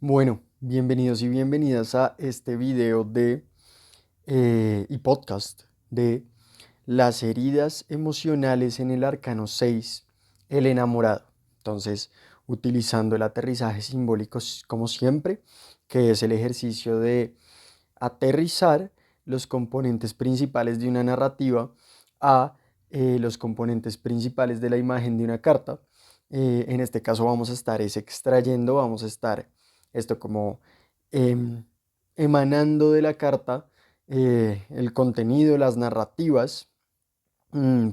Bueno, bienvenidos y bienvenidas a este video y podcast de las heridas emocionales en el arcano 6, el enamorado. Entonces, utilizando el aterrizaje simbólico como siempre, que es el ejercicio de aterrizar los componentes principales de una narrativa a los componentes principales de la imagen de una carta. En este caso vamos a estar extrayendo, vamos a estar esto como em, emanando de la carta el contenido, las narrativas,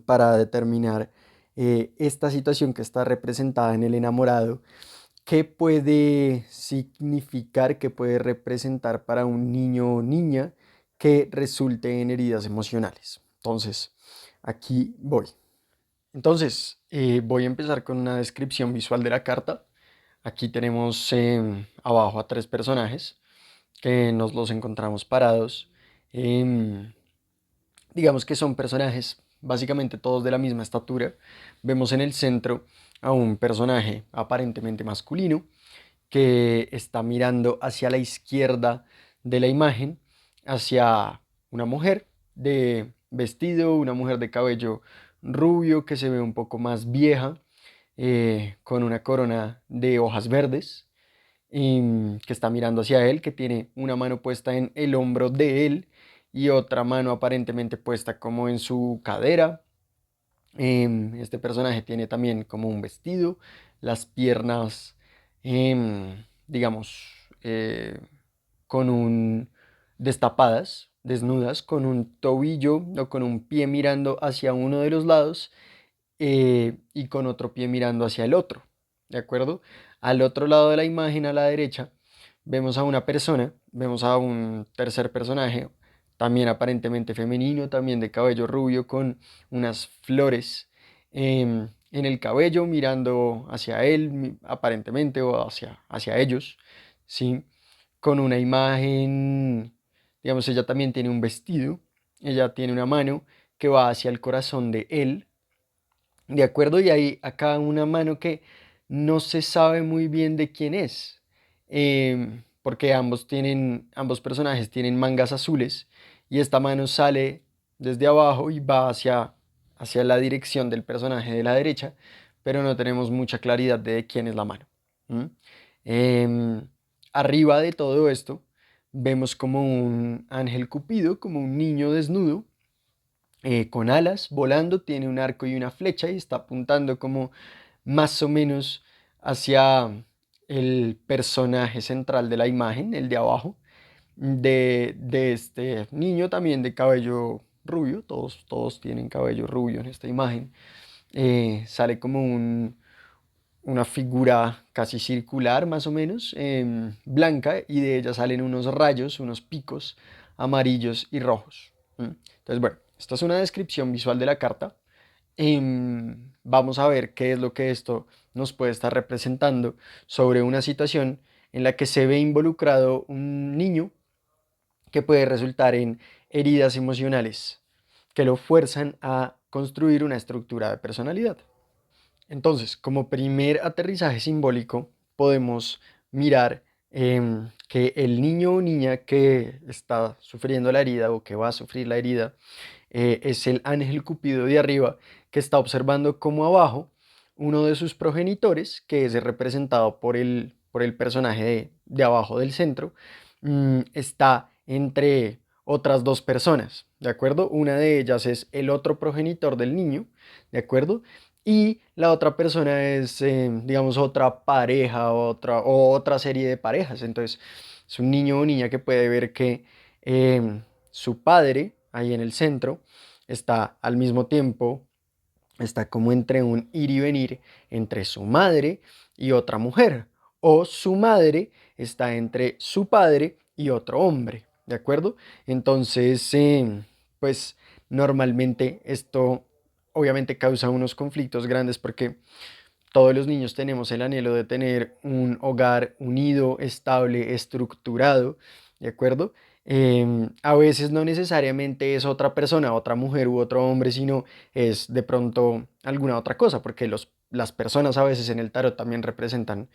para determinar esta situación que está representada en el enamorado, qué puede significar, qué puede representar para un niño o niña que resulte en heridas emocionales. Entonces, aquí voy. Entonces, voy a empezar con una descripción visual de la carta. Aquí tenemos abajo a tres personajes que nos los encontramos parados. em, digamos que son personajes básicamente todos de la misma estatura. Vemos en el centro a un personaje aparentemente masculino que está mirando hacia la izquierda de la imagen, hacia una mujer de vestido, una mujer de cabello rubio que se ve un poco más vieja, con una corona de hojas verdes, y que está mirando hacia él, que tiene una mano puesta en el hombro de él y otra mano aparentemente puesta como en su cadera. Este personaje tiene también como un vestido, las piernas, digamos, con un destapadas, desnudas, con un tobillo o con un pie mirando hacia uno de los lados, y con otro pie mirando hacia el otro, ¿de acuerdo? Al otro lado de la imagen, a la derecha, vemos a una persona, vemos a un tercer personaje, también aparentemente femenino, también de cabello rubio, con unas flores en el cabello, mirando hacia él, aparentemente, o hacia ellos, ¿sí? Con una imagen, digamos, ella también tiene un vestido, ella tiene una mano que va hacia el corazón de él, ¿de acuerdo? Y hay acá una mano que no se sabe muy bien de quién es, porque ambos personajes tienen mangas azules y esta mano sale desde abajo y va hacia la dirección del personaje de la derecha, pero no tenemos mucha claridad de quién es la mano. ¿M? Em, Arriba de todo esto vemos como un ángel cupido, como un niño desnudo, con alas, volando, tiene un arco y una flecha y está apuntando como más o menos hacia el personaje central de la imagen, el de abajo, de este niño también de cabello rubio. Todos tienen cabello rubio en esta imagen. Sale como una figura casi circular, más o menos, blanca, y de ella salen unos rayos, unos picos amarillos y rojos. Entonces, bueno, esta es una descripción visual de la carta. Vamos a ver qué es lo que esto nos puede estar representando sobre una situación en la que se ve involucrado un niño que puede resultar en heridas emocionales que lo fuerzan a construir una estructura de personalidad. Entonces, como primer aterrizaje simbólico, podemos mirar que el niño o niña que está sufriendo la herida o que va a sufrir la herida es el ángel Cupido de arriba, que está observando cómo abajo uno de sus progenitores, que es representado por el personaje de abajo del centro, está entre otras dos personas, ¿de acuerdo? Una de ellas es el otro progenitor del niño, ¿de acuerdo? Y la otra persona es, digamos, otra pareja, otra serie de parejas. Entonces, es un niño o niña que puede ver que su padre, ahí en el centro, está al mismo tiempo, está como entre un ir y venir entre su madre y otra mujer. O su madre está entre su padre y otro hombre, ¿de acuerdo? Entonces, pues normalmente esto obviamente causa unos conflictos grandes porque todos los niños tenemos el anhelo de tener un hogar unido, estable, estructurado, ¿de acuerdo? A veces no necesariamente es otra persona, otra mujer u otro hombre, sino es de pronto alguna otra cosa, porque las personas a veces en el tarot también representan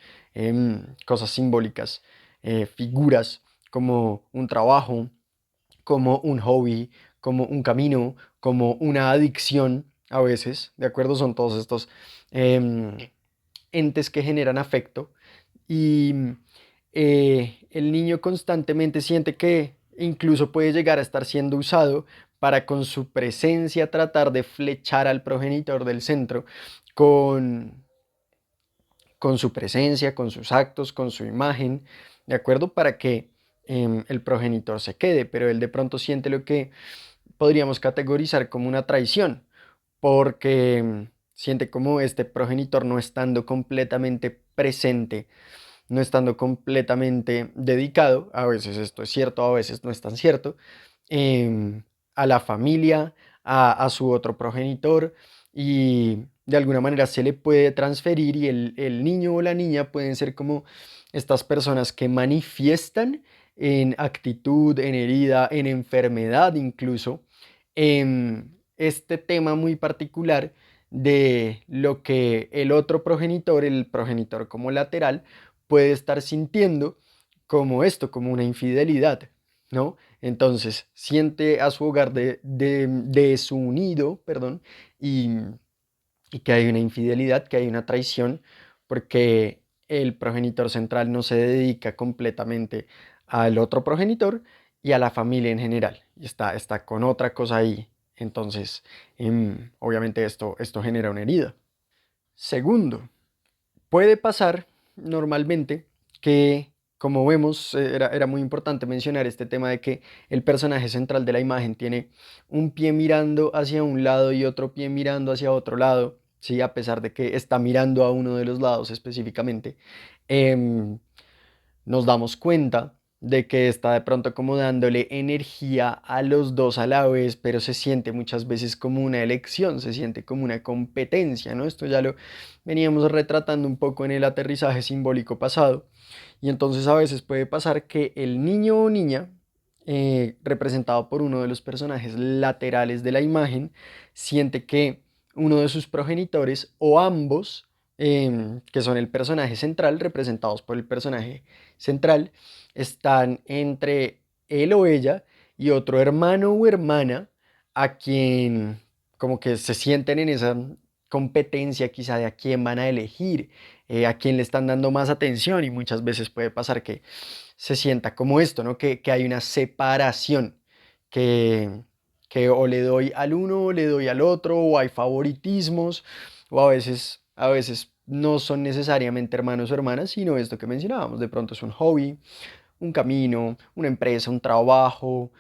cosas simbólicas, figuras como un trabajo, como un hobby, como un camino, como una adicción a veces, ¿de acuerdo? Son todos estos em, entes que generan afecto y el niño constantemente siente que incluso puede llegar a estar siendo usado para con su presencia tratar de flechar al progenitor del centro con, con su presencia, con sus actos, con su imagen, ¿de acuerdo? Para que el progenitor se quede, pero él de pronto siente lo que podríamos categorizar como una traición, porque siente como este progenitor no estando completamente presente, no estando completamente dedicado, a veces esto es cierto, a veces no es tan cierto, a la familia, a su otro progenitor, y de alguna manera se le puede transferir y el niño o la niña pueden ser como estas personas que manifiestan en actitud, en herida, en enfermedad incluso, este tema muy particular de lo que el otro progenitor, el progenitor como lateral, puede estar sintiendo como esto, como una infidelidad, ¿no? Entonces, siente a su hogar de su unido, perdón, y, y que hay una infidelidad, que hay una traición, porque el progenitor central no se dedica completamente al otro progenitor y a la familia en general, y está con otra cosa ahí. Entonces, obviamente esto genera una herida. Segundo, puede pasar normalmente que, como vemos, era muy importante mencionar este tema de que el personaje central de la imagen tiene un pie mirando hacia un lado y otro pie mirando hacia otro lado, ¿sí? A pesar de que está mirando a uno de los lados específicamente. Em, Nos damos cuenta de que está de pronto como dándole energía a los dos a la vez, pero se siente muchas veces como una elección, se siente como una competencia, ¿no? Esto ya lo veníamos retratando un poco en el aterrizaje simbólico pasado, y entonces a veces puede pasar que el niño o niña, representado por uno de los personajes laterales de la imagen, siente que uno de sus progenitores o ambos, que son el personaje central, representados por el personaje central, están entre él o ella y otro hermano o hermana a quien como que se sienten en esa competencia quizá de a quién van a elegir, a quién le están dando más atención, y muchas veces puede pasar que se sienta como esto, ¿no? Que hay una separación, que, que o le doy al uno o le doy al otro, o hay favoritismos, o a veces no son necesariamente hermanos o hermanas, sino esto que mencionábamos, de pronto es un hobby, un camino, una empresa, un trabajo,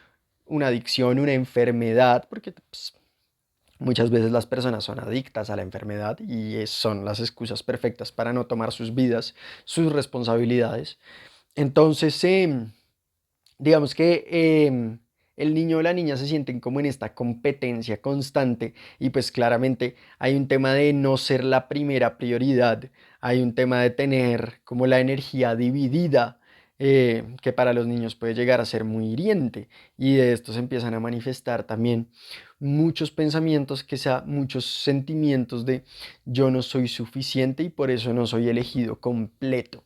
una adicción, una enfermedad, porque pues, muchas veces las personas son adictas a la enfermedad y son las excusas perfectas para no tomar sus vidas, sus responsabilidades. Entonces, digamos que el niño o la niña se sienten como en esta competencia constante, y pues claramente hay un tema de no ser la primera prioridad, hay un tema de tener como la energía dividida, que para los niños puede llegar a ser muy hiriente, y de esto se empiezan a manifestar también muchos pensamientos, que sea muchos sentimientos de yo no soy suficiente y por eso no soy elegido completo.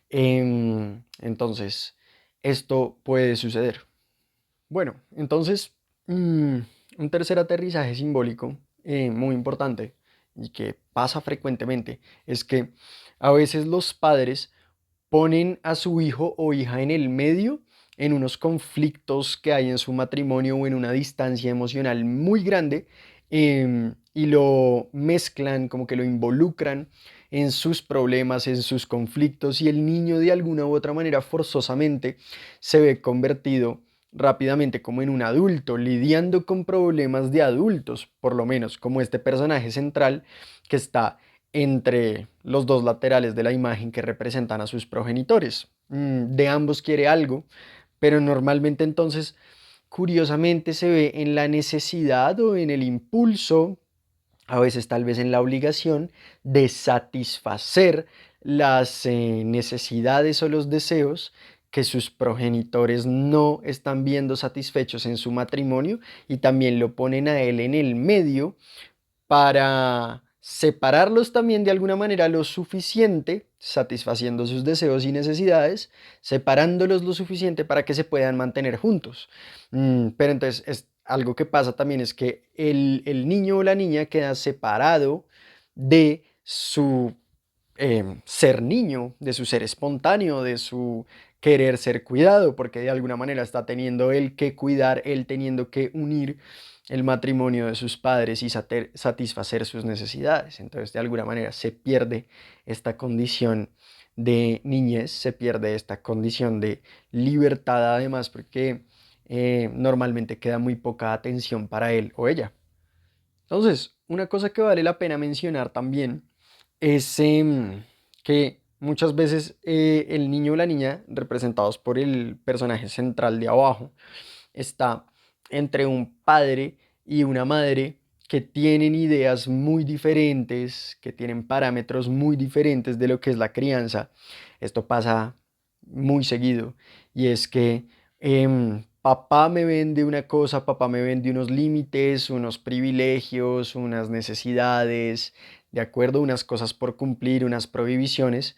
Entonces, esto puede suceder. Bueno, entonces, un tercer aterrizaje simbólico muy importante y que pasa frecuentemente es que a veces los padres ponen a su hijo o hija en el medio en unos conflictos que hay en su matrimonio o en una distancia emocional muy grande, y lo mezclan, como que lo involucran en sus problemas, en sus conflictos, y el niño de alguna u otra manera forzosamente se ve convertido rápidamente como en un adulto, lidiando con problemas de adultos, por lo menos como este personaje central que está entre los dos laterales de la imagen que representan a sus progenitores. De ambos quiere algo, pero normalmente entonces, curiosamente, se ve en la necesidad o en el impulso, a veces tal vez en la obligación, de satisfacer las necesidades o los deseos que sus progenitores no están viendo satisfechos en su matrimonio, y también lo ponen a él en el medio para separarlos también de alguna manera lo suficiente, satisfaciendo sus deseos y necesidades, separándolos lo suficiente para que se puedan mantener juntos. Pero entonces algo que pasa también es que el niño o la niña queda separado de su ser niño, de su ser espontáneo, de su querer ser cuidado, porque de alguna manera está teniendo él que cuidar, él teniendo que unir el matrimonio de sus padres y satisfacer sus necesidades. Entonces, de alguna manera se pierde esta condición de niñez, se pierde esta condición de libertad además, porque normalmente queda muy poca atención para él o ella. Entonces, una cosa que vale la pena mencionar también es que muchas veces el niño o la niña, representados por el personaje central de abajo, está entre un padre y una madre que tienen ideas muy diferentes, que tienen parámetros muy diferentes de lo que es la crianza. Esto pasa muy seguido y es que papá me vende una cosa, papá me vende unos límites, unos privilegios, unas necesidades, de acuerdo, unas cosas por cumplir, unas prohibiciones,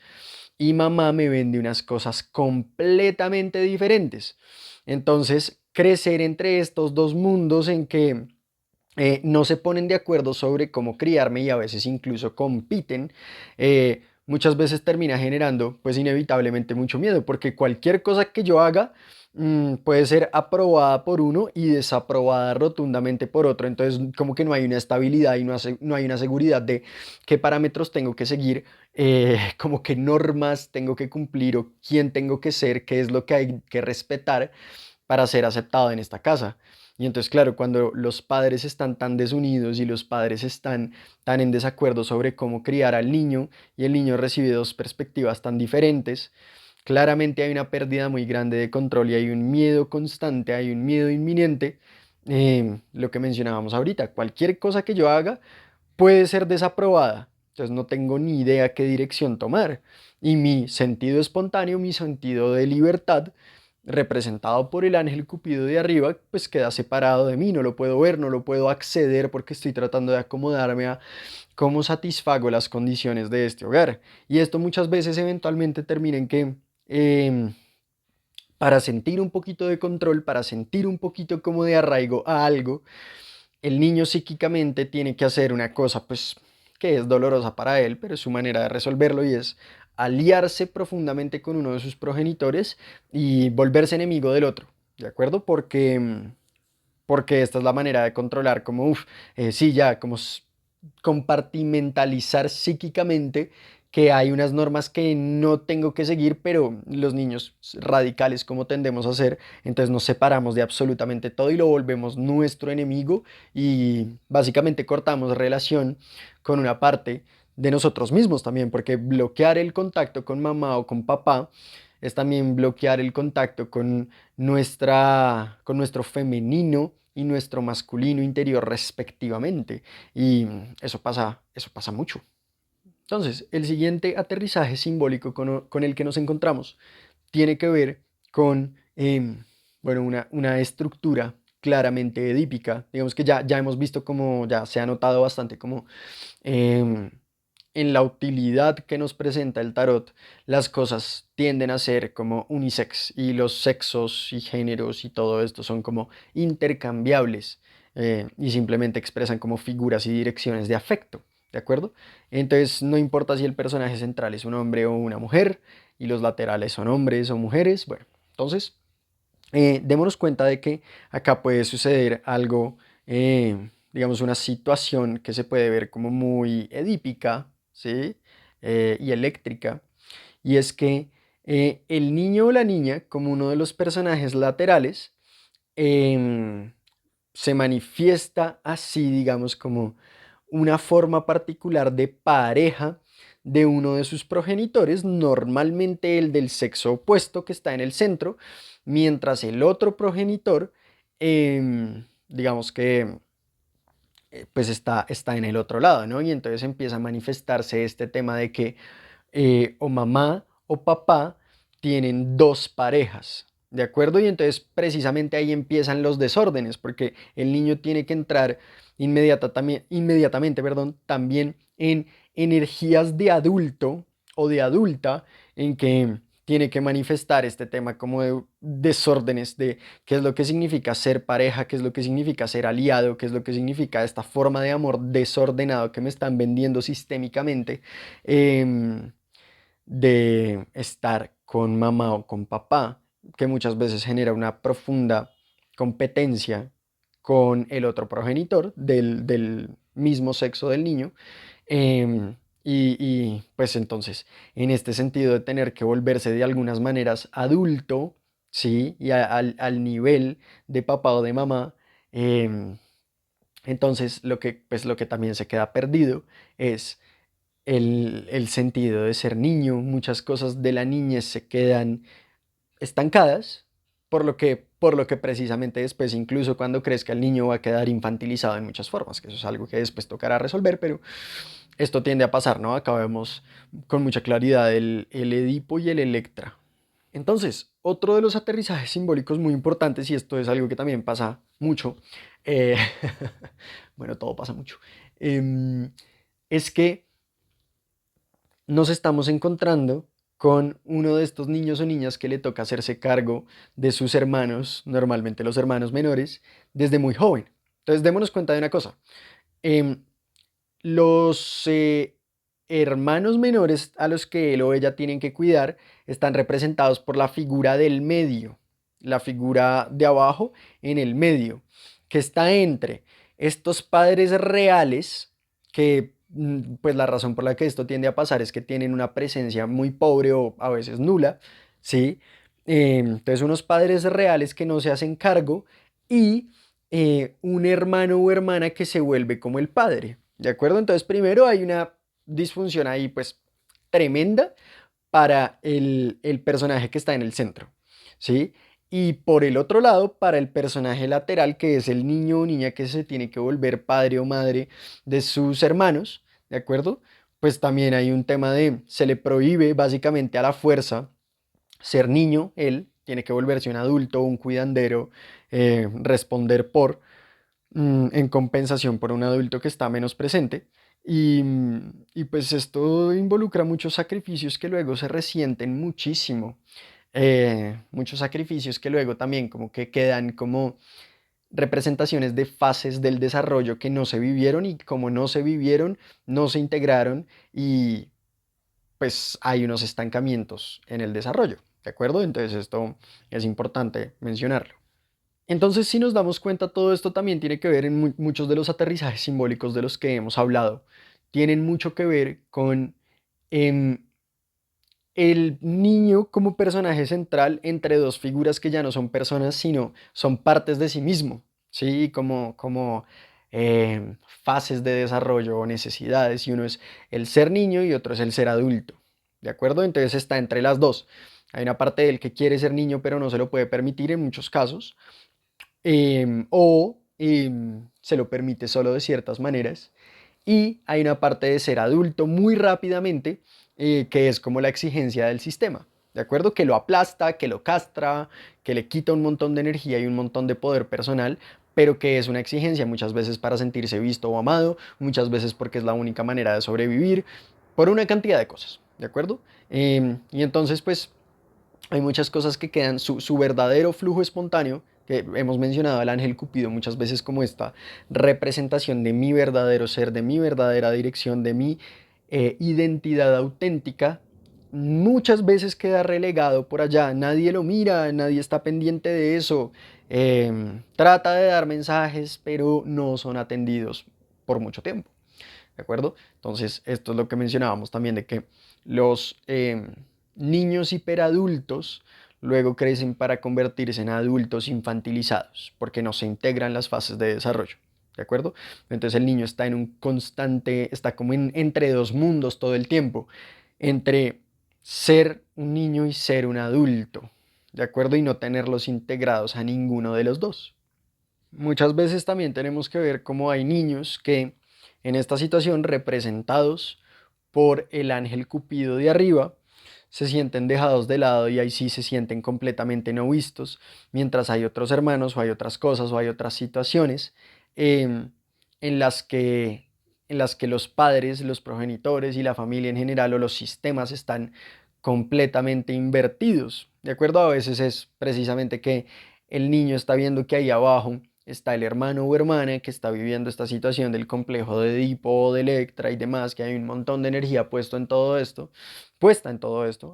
y mamá me vende unas cosas completamente diferentes. Entonces, crecer entre estos dos mundos en que no se ponen de acuerdo sobre cómo criarme y a veces incluso compiten, muchas veces termina generando pues inevitablemente mucho miedo, porque cualquier cosa que yo haga puede ser aprobada por uno y desaprobada rotundamente por otro. Entonces como que no hay una estabilidad y no hay una seguridad de qué parámetros tengo que seguir, como qué normas tengo que cumplir o quién tengo que ser, qué es lo que hay que respetar para ser aceptado en esta casa. Y entonces, claro, cuando los padres están tan desunidos y los padres están tan en desacuerdo sobre cómo criar al niño y el niño recibe dos perspectivas tan diferentes, claramente hay una pérdida muy grande de control y hay un miedo constante, hay un miedo inminente. Lo que mencionábamos ahorita, cualquier cosa que yo haga puede ser desaprobada. Entonces no tengo ni idea qué dirección tomar. Y mi sentido espontáneo, mi sentido de libertad, representado por el ángel Cupido de arriba, pues queda separado de mí, no lo puedo ver, no lo puedo acceder porque estoy tratando de acomodarme a cómo satisfago las condiciones de este hogar. Y esto muchas veces eventualmente termina en que para sentir un poquito de control, para sentir un poquito como de arraigo a algo, el niño psíquicamente tiene que hacer una cosa, pues, que es dolorosa para él, pero es su manera de resolverlo y es aliarse profundamente con uno de sus progenitores y volverse enemigo del otro, ¿de acuerdo? Porque esta es la manera de controlar, como, sí, ya, como compartimentalizar psíquicamente que hay unas normas que no tengo que seguir, pero los niños radicales como tendemos a hacer, entonces nos separamos de absolutamente todo y lo volvemos nuestro enemigo y básicamente cortamos relación con una parte de nosotros mismos también, porque bloquear el contacto con mamá o con papá es también bloquear el contacto con con nuestro femenino y nuestro masculino interior respectivamente. Y eso pasa mucho. Entonces, el siguiente aterrizaje simbólico con el que nos encontramos tiene que ver con, bueno, una estructura claramente edípica. Digamos que ya hemos visto como, ya se ha notado bastante como em, en la utilidad que nos presenta el tarot, las cosas tienden a ser como unisex y los sexos y géneros y todo esto son como intercambiables y simplemente expresan como figuras y direcciones de afecto, ¿de acuerdo? Entonces no importa si el personaje central es un hombre o una mujer y los laterales son hombres o mujeres, bueno, entonces démonos cuenta de que acá puede suceder algo, digamos, una situación que se puede ver como muy edípica, ¿sí? Y eléctrica, y es que el niño o la niña, como uno de los personajes laterales, em, se manifiesta así, digamos, como una forma particular de pareja de uno de sus progenitores, normalmente el del sexo opuesto que está en el centro, mientras el otro progenitor, digamos que pues está en el otro lado, ¿no? Y entonces empieza a manifestarse este tema de que o mamá o papá tienen dos parejas, ¿de acuerdo? Y entonces precisamente ahí empiezan los desórdenes, porque el niño tiene que entrar inmediatamente, perdón, también en energías de adulto o de adulta en que tiene que manifestar este tema como de desórdenes de qué es lo que significa ser pareja, qué es lo que significa ser aliado, qué es lo que significa esta forma de amor desordenado que me están vendiendo sistémicamente, em, de estar con mamá o con papá, que muchas veces genera una profunda competencia con el otro progenitor del mismo sexo del niño. Pues entonces, en este sentido de tener que volverse de algunas maneras adulto, ¿sí? Y al nivel de papá o de mamá, em, entonces pues lo que también se queda perdido es el sentido de ser niño. Muchas cosas de la niñez se quedan estancadas, por lo que precisamente después, incluso cuando crezca el niño, va a quedar infantilizado en muchas formas, que eso es algo que después tocará resolver, pero esto tiende a pasar, ¿no? Acá vemos con mucha claridad el Edipo y el Electra. Entonces, otro de los aterrizajes simbólicos muy importantes, y esto es algo que también pasa mucho, eh, bueno, todo pasa mucho, es que nos estamos encontrando con uno de estos niños o niñas que le toca hacerse cargo de sus hermanos, normalmente los hermanos menores, desde muy joven. Entonces, démonos cuenta de una cosa. em, los hermanos menores a los que él o ella tienen que cuidar están representados por la figura del medio, la figura de abajo en el medio, que está entre estos padres reales que pues la razón por la que esto tiende a pasar es que tienen una presencia muy pobre o a veces nula, ¿sí? Entonces unos padres reales que no se hacen cargo y un hermano o hermana que se vuelve como el padre, ¿de acuerdo? Entonces primero hay una disfunción ahí pues tremenda para el personaje que está en el centro, ¿sí? Y por el otro lado, para el personaje lateral, que es el niño o niña que se tiene que volver padre o madre de sus hermanos, ¿de acuerdo? Pues también hay un tema de, se le prohíbe básicamente a la fuerza ser niño, él tiene que volverse un adulto, un cuidandero, responder por, en compensación por un adulto que está menos presente. Y pues esto involucra muchos sacrificios que luego se resienten muchísimo. Muchos sacrificios que luego también como que quedan como representaciones de fases del desarrollo que no se vivieron y como no se vivieron, no se integraron y pues hay unos estancamientos en el desarrollo, ¿de acuerdo? Entonces esto es importante mencionarlo. Entonces, si nos damos cuenta, todo esto también tiene que ver en muchos de los aterrizajes simbólicos de los que hemos hablado. Tienen mucho que ver con em, el niño como personaje central entre dos figuras que ya no son personas, sino son partes de sí mismo, ¿sí? Como fases de desarrollo o necesidades, y uno es el ser niño y otro es el ser adulto, ¿de acuerdo? Entonces está entre las dos. Hay una parte de él que quiere ser niño, pero no se lo puede permitir en muchos casos, se lo permite solo de ciertas maneras. Y hay una parte de ser adulto muy rápidamente, que es como la exigencia del sistema, ¿de acuerdo? Que lo aplasta, que lo castra, que le quita un montón de energía y un montón de poder personal, pero que es una exigencia muchas veces para sentirse visto o amado, muchas veces porque es la única manera de sobrevivir, por una cantidad de cosas, ¿de acuerdo? Y entonces, pues, hay muchas cosas que quedan, su verdadero flujo espontáneo, que hemos mencionado al ángel Cupido muchas veces como esta representación de mi verdadero ser, de mi verdadera dirección, de mi identidad auténtica, muchas veces queda relegado por allá, nadie lo mira, nadie está pendiente de eso, trata de dar mensajes, pero no son atendidos por mucho tiempo, ¿de acuerdo? Entonces, esto es lo que mencionábamos también de que los niños hiperadultos luego crecen para convertirse en adultos infantilizados, porque no se integran las fases de desarrollo, ¿de acuerdo? Entonces el niño está en un constante, está como entre dos mundos todo el tiempo, entre ser un niño y ser un adulto, ¿de acuerdo? Y no tenerlos integrados a ninguno de los dos. Muchas veces también tenemos que ver cómo hay niños que en esta situación representados por el ángel Cupido de arriba se sienten dejados de lado y ahí sí se sienten completamente no vistos, mientras hay otros hermanos o hay otras cosas o hay otras situaciones em, en las que, en las que los padres, los progenitores y la familia en general o los sistemas están completamente invertidos. ¿De acuerdo? A veces es precisamente que el niño está viendo que ahí abajo está el hermano o hermana que está viviendo esta situación del complejo de Edipo o de Electra y demás, que hay un montón de energía puesta en todo esto.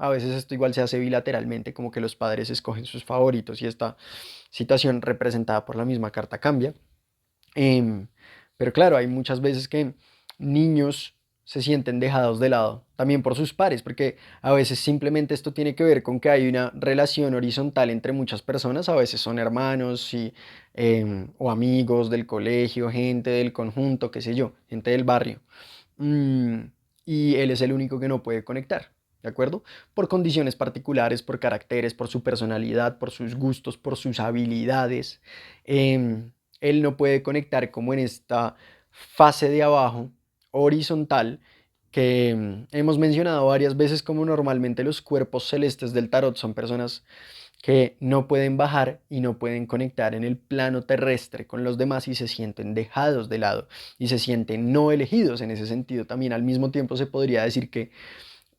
A veces esto igual se hace bilateralmente, como que los padres escogen sus favoritos y esta situación representada por la misma carta cambia. Em, pero claro, hay muchas veces que niños se sienten dejados de lado, también por sus pares, porque a veces simplemente esto tiene que ver con que hay una relación horizontal entre muchas personas, a veces son hermanos o amigos del colegio, gente del conjunto, qué sé yo, gente del barrio. Mm, y él es el único que no puede conectar, ¿de acuerdo? Por condiciones particulares, por caracteres, por su personalidad, por sus gustos, por sus habilidades. Él no puede conectar como en esta fase de abajo, horizontal, que hemos mencionado varias veces como normalmente los cuerpos celestes del tarot son personas que no pueden bajar y no pueden conectar en el plano terrestre con los demás y se sienten dejados de lado y se sienten no elegidos en ese sentido. También al mismo tiempo se podría decir que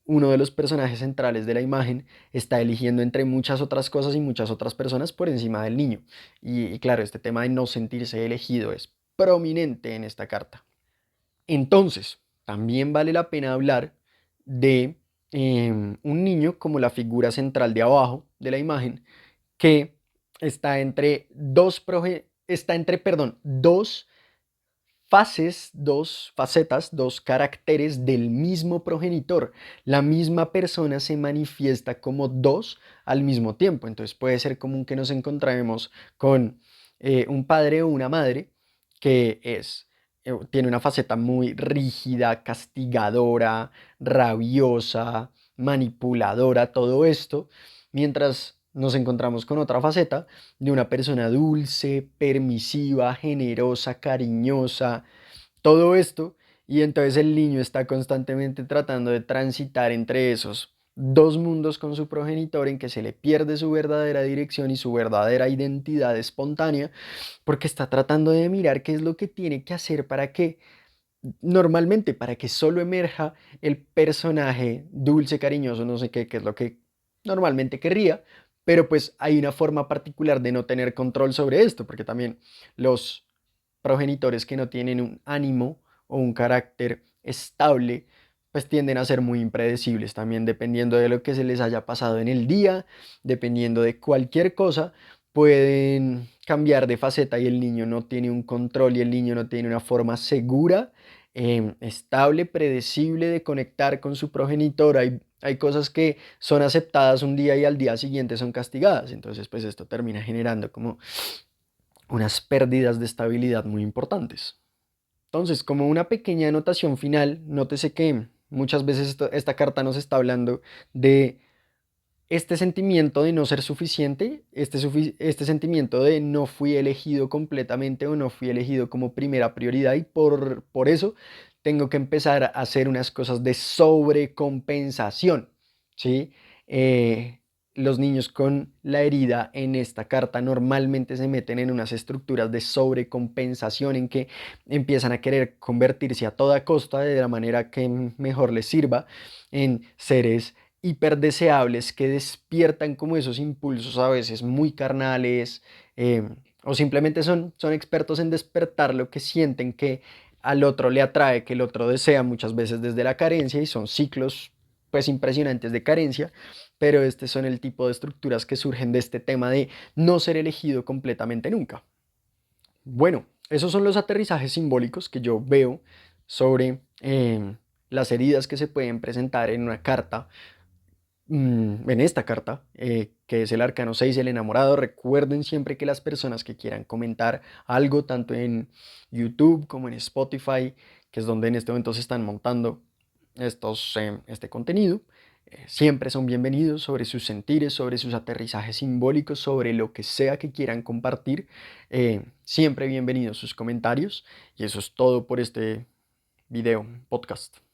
uno de los personajes centrales de la imagen está eligiendo entre muchas otras cosas y muchas otras personas por encima del niño. Y claro, este tema de no sentirse elegido es prominente en esta carta. Entonces, también vale la pena hablar de un niño como la figura central de abajo de la imagen que está entre, perdón, dos fases, dos facetas, dos caracteres del mismo progenitor. La misma persona se manifiesta como dos al mismo tiempo. Entonces puede ser común que nos encontremos con un padre o una madre que tiene una faceta muy rígida, castigadora, rabiosa, manipuladora, todo esto, mientras nos encontramos con otra faceta de una persona dulce, permisiva, generosa, cariñosa, todo esto, y entonces el niño está constantemente tratando de transitar entre esos dos mundos con su progenitor en que se le pierde su verdadera dirección y su verdadera identidad espontánea, porque está tratando de mirar qué es lo que tiene que hacer para que, normalmente, para que solo emerja el personaje dulce, cariñoso, no sé qué, qué es lo que normalmente querría, pero pues hay una forma particular de no tener control sobre esto, porque también los progenitores que no tienen un ánimo o un carácter estable, pues tienden a ser muy impredecibles también, dependiendo de lo que se les haya pasado en el día, dependiendo de cualquier cosa, pueden cambiar de faceta y el niño no tiene un control y el niño no tiene una forma segura, estable, predecible de conectar con su progenitor. Hay cosas que son aceptadas un día y al día siguiente son castigadas. Entonces, pues esto termina generando como unas pérdidas de estabilidad muy importantes. Entonces, como una pequeña anotación final, nótese que muchas veces esta carta nos está hablando de este sentimiento de no ser suficiente, este sentimiento de no fui elegido completamente o no fui elegido como primera prioridad y por eso tengo que empezar a hacer unas cosas de sobrecompensación, ¿sí? Los niños con la herida en esta carta normalmente se meten en unas estructuras de sobrecompensación en que empiezan a querer convertirse a toda costa de la manera que mejor les sirva en seres hiperdeseables que despiertan como esos impulsos a veces muy carnales, o simplemente son expertos en despertar lo que sienten que al otro le atrae, que el otro desea muchas veces desde la carencia y son ciclos pues impresionantes de carencia, pero este son el tipo de estructuras que surgen de este tema de no ser elegido completamente nunca. Bueno, esos son los aterrizajes simbólicos que yo veo sobre las heridas que se pueden presentar en una carta, en esta carta, que es el Arcano 6, el enamorado. Recuerden siempre que las personas que quieran comentar algo, tanto en YouTube como en Spotify, que es donde en este momento se están montando este contenido, siempre son bienvenidos sobre sus sentires, sobre sus aterrizajes simbólicos, sobre lo que sea que quieran compartir. Siempre bienvenidos sus comentarios. Y eso es todo por este video, podcast.